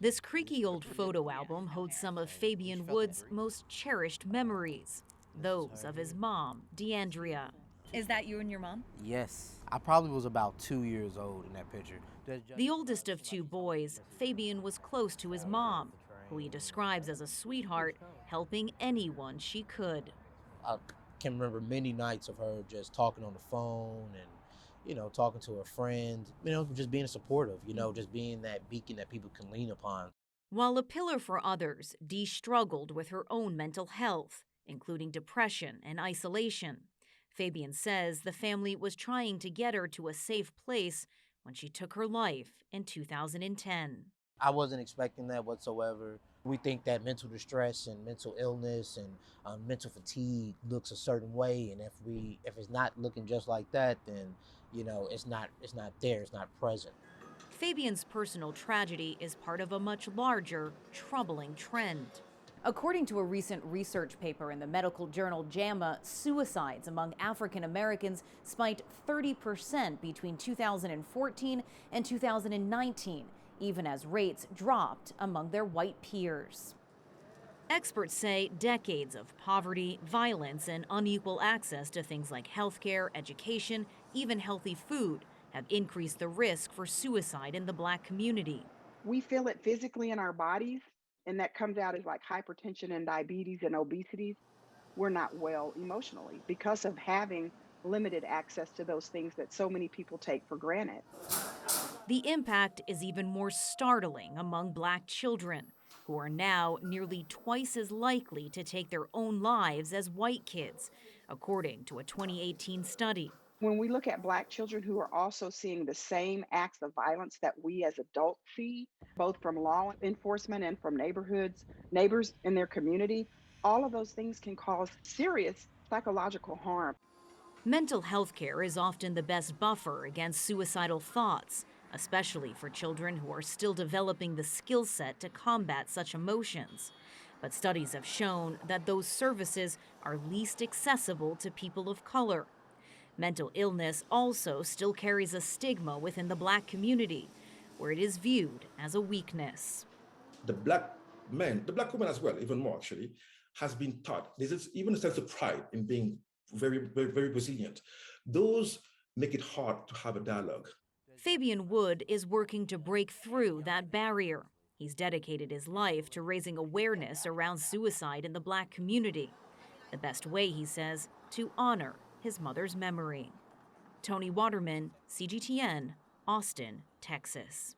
This creaky old photo album holds some of Fabian Wood's most cherished memories, those of his mom, DeAndrea. Is that you and your mom? Yes. I probably was about 2 years old in that picture. The oldest of two boys, Fabian was close to his mom, who he describes as a sweetheart, helping anyone she could. I can remember many nights of her just talking on the phone and, talking to her friend, just being supportive, just being that beacon that people can lean upon. While a pillar for others, Dee struggled with her own mental health, including depression and isolation. Fabian says the family was trying to get her to a safe place when she took her life in 2010. I wasn't expecting that whatsoever. We think that mental distress and mental illness and mental fatigue looks a certain way, and if it's not looking just like that, then it's not there, it's not present. Fabian's personal tragedy is part of a much larger, troubling trend. According to a recent research paper in the medical journal JAMA, suicides among African Americans spiked 30% between 2014 and 2019, even as rates dropped among their white peers. Experts say decades of poverty, violence, and unequal access to things like healthcare, education, even healthy food have increased the risk for suicide in the Black community. We feel it physically in our bodies, and that comes out as like hypertension and diabetes and obesity. We're not well emotionally because of having limited access to those things that so many people take for granted. The impact is even more startling among Black children, who are now nearly twice as likely to take their own lives as white kids, according to a 2018 study. When we look at Black children who are also seeing the same acts of violence that we as adults see, both from law enforcement and from neighbors in their community, all of those things can cause serious psychological harm. Mental health care is often the best buffer against suicidal thoughts, especially for children who are still developing the skill set to combat such emotions. But studies have shown that those services are least accessible to people of color. Mental illness also still carries a stigma within the Black community, where it is viewed as a weakness. The Black men, the Black women as well, even more actually, has been taught. There's even a sense of pride in being very, very, very resilient. Those make it hard to have a dialogue. Fabian Wood is working to break through that barrier. He's dedicated his life to raising awareness around suicide in the Black community. The best way, he says, to honor his mother's memory. TONI, CGTN, Austin, Texas.